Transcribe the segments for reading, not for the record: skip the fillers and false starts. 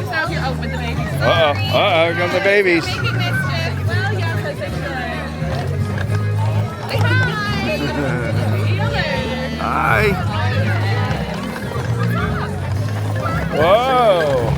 Oh, with the babies. Here come the babies. Maybe missed it. Well, yeah, because they should. Say hi. See you later. Hi. Whoa.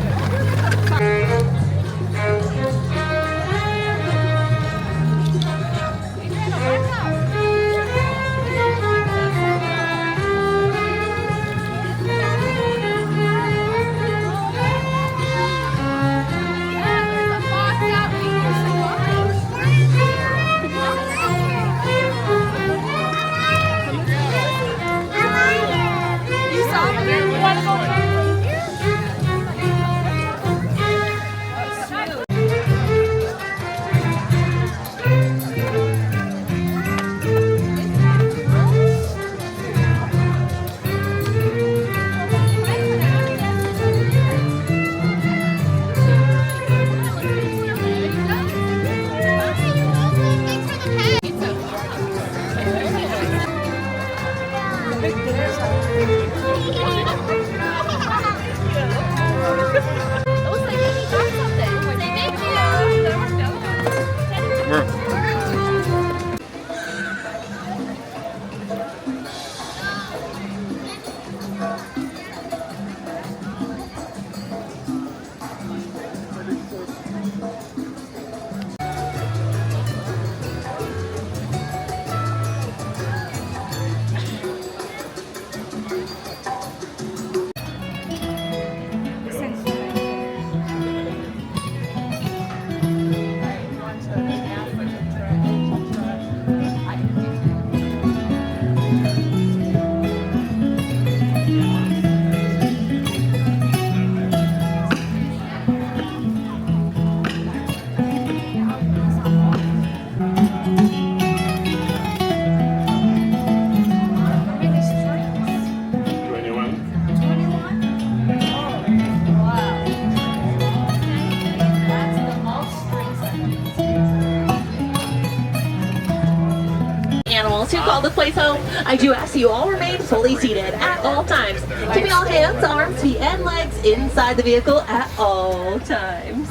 Animals who call this place home, I do ask you all remain fully seated at all times, keeping all hands, arms, feet, and legs inside the vehicle at all times.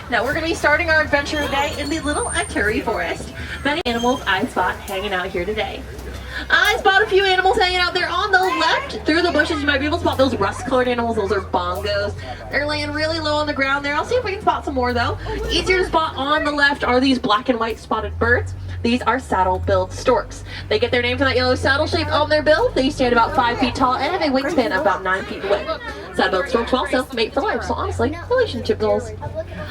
Now we're going to be starting our adventure today in the Little Ituri Forest. Many animals I spot hanging out here today. I spot a few animals hanging out there on the left. Through the bushes, you might be able to spot those rust-colored animals. Those are bongos. They're laying really low on the ground there. I'll see if we can spot some more, though. Easier to spot on the left are these black and white spotted birds. These are saddle-billed storks. They get their name from that yellow saddle shape on their bill. They stand about 5 feet tall and have a wingspan of about 9 feet away. Saddle-billed storks also mate for life, so honestly, relationship goals.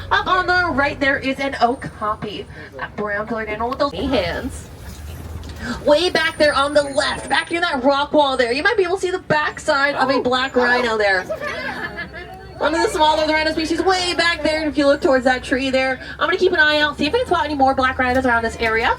Up on the right, there is an okapi, a brown-colored animal with those hands. Way back there on the left, back near that rock wall there, you might be able to see the backside of a black rhino there. One of the smaller rhino species way back there. If you look towards that tree there, I'm going to keep an eye out, see if I can spot any more black rhinos around this area.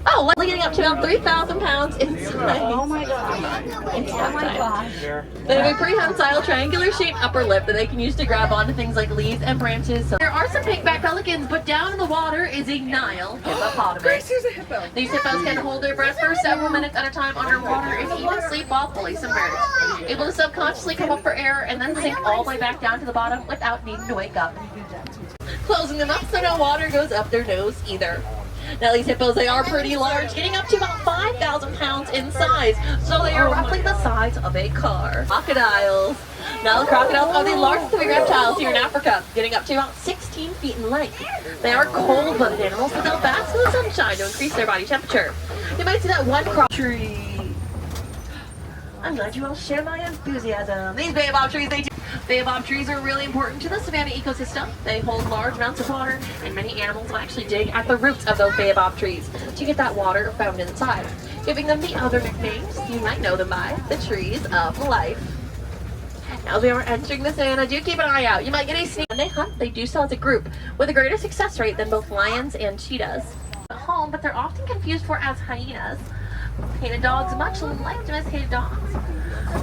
Oh, we're getting up to about 3,000 pounds in size. Oh my god. Oh my gosh. They have a prehensile triangular shaped upper lip that they can use to grab onto things like leaves and branches. So there are some pigback pelicans, but down in the water is a Nile hippopotamus. Grace, here's a hippo. These hippos can hold their breath for several minutes at a time underwater and even sleep while fully submerged, able to subconsciously come up for air and then sink all the way back down to the bottom without needing to wake up. Closing them up so no water goes up their nose either. Now these hippos, they are pretty large, getting up to about 5,000 pounds in size, so they are roughly the size of a car. Crocodiles. Now the crocodiles are the largest living reptiles here in Africa, getting up to about 16 feet in length. They are cold-blooded animals, but they'll bask in the sunshine to increase their body temperature. You might see that one tree. I'm glad you all share my enthusiasm. These baobab trees, baobab trees are really important to the savanna ecosystem. They hold large amounts of water, and many animals will actually dig at the roots of those baobab trees to get that water found inside, giving them the other nicknames you might know them by, the trees of life. Now as we are entering the savanna, do keep an eye out. You might get a sneak. When they hunt, they do so as a group, with a greater success rate than both lions and cheetahs. At home, but they're often confused for as hyenas. Painted dogs, much like domesticated dogs,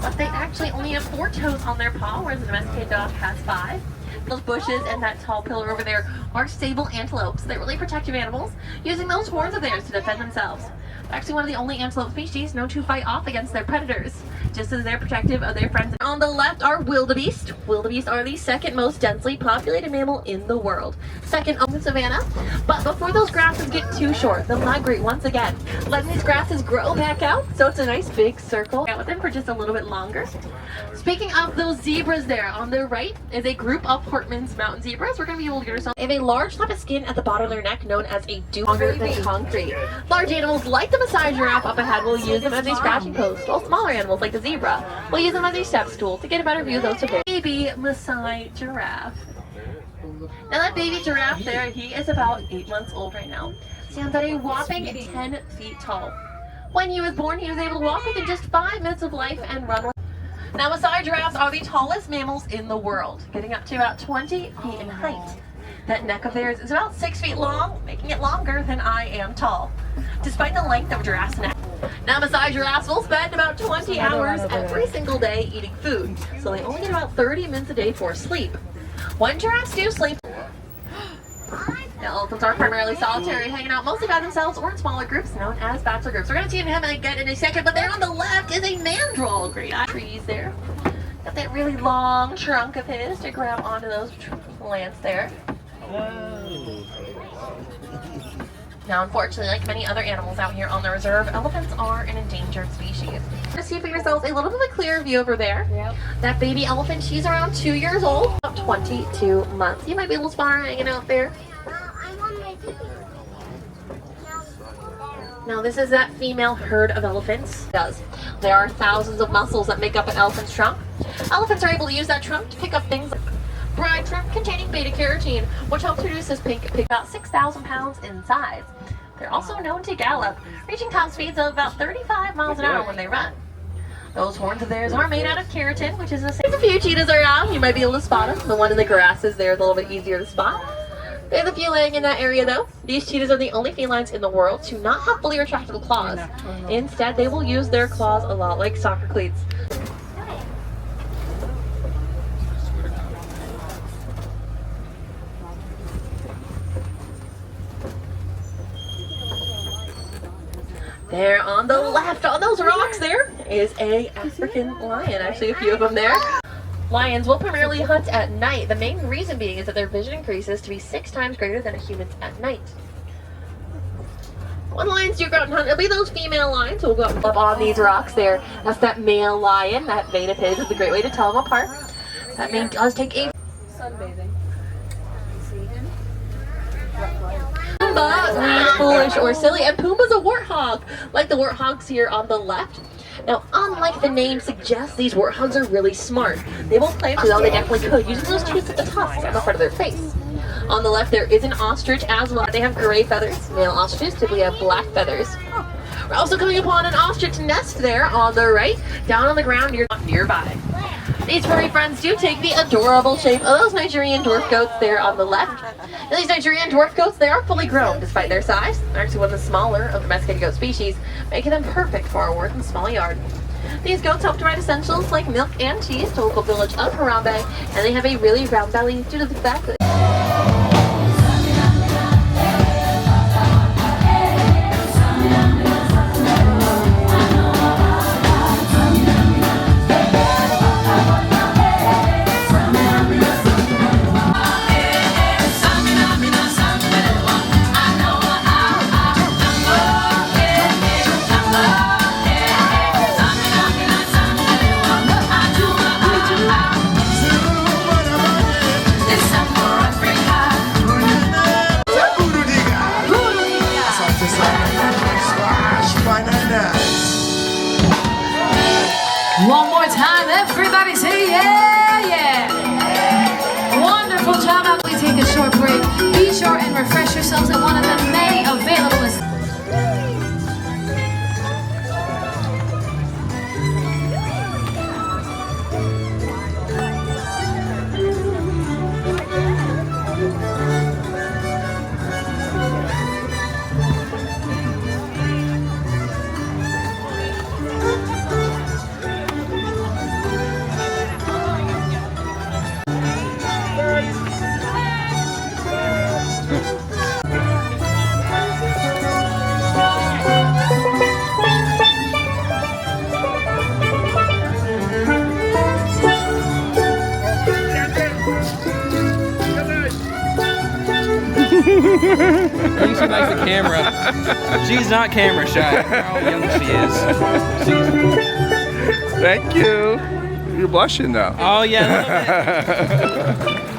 but they actually only have 4 toes on their paw, whereas a domesticated dog has 5. Those bushes and that tall pillar over there are sable antelopes. They're really protective animals, using those horns of theirs to defend themselves. They're actually one of the only antelope species known to fight off against their predators. just as they're protective of their friends. On the left are wildebeest. Wildebeest are the second most densely populated mammal in the world. Second only the savanna. But before those grasses get too short, they'll migrate once again, letting these grasses grow back out. So it's a nice big circle. Out with them for just a little bit longer. Speaking of those zebras there, on the right is a group of Portman's mountain zebras. We're going to be able to get ourselves. They have a large slab of skin at the bottom of their neck known as a dupe, longer than concrete. Large animals like the Maasai giraffe up ahead will use them as a scratching post, while smaller animals like the zebra will use them as a step stool to get a better view of those supports. Baby Maasai giraffe. Now that baby giraffe there, he is about 8 months old right now. Stands at a whopping 10 feet tall. When he was born, he was able to walk within just 5 minutes of life and run with. Now Maasai giraffes are the tallest mammals in the world, getting up to about 20 feet in height. That neck of theirs is about 6 feet long, making it longer than I am tall, despite the length of a giraffe's neck. Now Maasai giraffes will spend about 20 hours every single day eating food, so they only get about 30 minutes a day for sleep. When giraffes do sleep, now, elephants are primarily solitary, hanging out mostly by themselves or in smaller groups known as bachelor groups. We're going to see him again in a second, but there on the left is a mandrill. Great trees there. Got that really long trunk of his to grab onto those plants there. Now, unfortunately, like many other animals out here on the reserve, elephants are an endangered species. Just see for yourselves a little bit of a clearer view over there. Yep. That baby elephant, she's around 2 years old, about 22 months. You might be a little spot hanging out there. Now this is that female herd of elephants. There are thousands of muscles that make up an elephant's trunk. Elephants are able to use that trunk to pick up things like bride shrimp containing beta-carotene, which helps reduce this pig about 6,000 pounds in size. They're also known to gallop, reaching top speeds of about 35 miles an hour when they run. Those horns of theirs are made out of keratin, which is the same. There's a few cheetahs around. You might be able to spot them. The one in the grasses there is a little bit easier to spot. There's a few laying in that area though. These cheetahs are the only felines in the world to not have fully retractable claws. Instead, they will use their claws a lot like soccer cleats. There on the left, on those rocks there, is a African lion. Actually, a few of them there. Lions will primarily hunt at night. The main reason being is that their vision increases to be 6 times greater than a human's at night. When lions do go out and hunt, it'll be those female lions who will go up on these rocks there. That's that male lion. That beta pig is a great way to tell them apart. That man does take a Sunbathing. Pumbaa means foolish or silly, and Pumbaa's a warthog, like the warthogs here on the left. Now, unlike the name suggests, these warthogs are really smart. They won't play, though they definitely could, using those teeth at the tusks on the front of their face. On the left, there is an ostrich as well. They have gray feathers. Male ostriches typically have black feathers. We're also coming upon an ostrich nest there on the right, down on the ground nearby. These furry friends do take the adorable shape of those Nigerian dwarf goats there on the left. Now, these Nigerian dwarf goats, they are fully grown despite their size. They're actually one of the smaller of domesticated goat species, making them perfect for our work in small yard. These goats help to provide essentials like milk and cheese to the local village of Harambe, and they have a really round belly due to the fact that one more time, everybody say yeah, yeah. Wonderful job. Now we take a short break. Be sure and refresh yourselves at one of the many available I think she likes the camera. She's not camera shy. How young she is. Thank you. You're blushing now. Oh yeah, a little bit.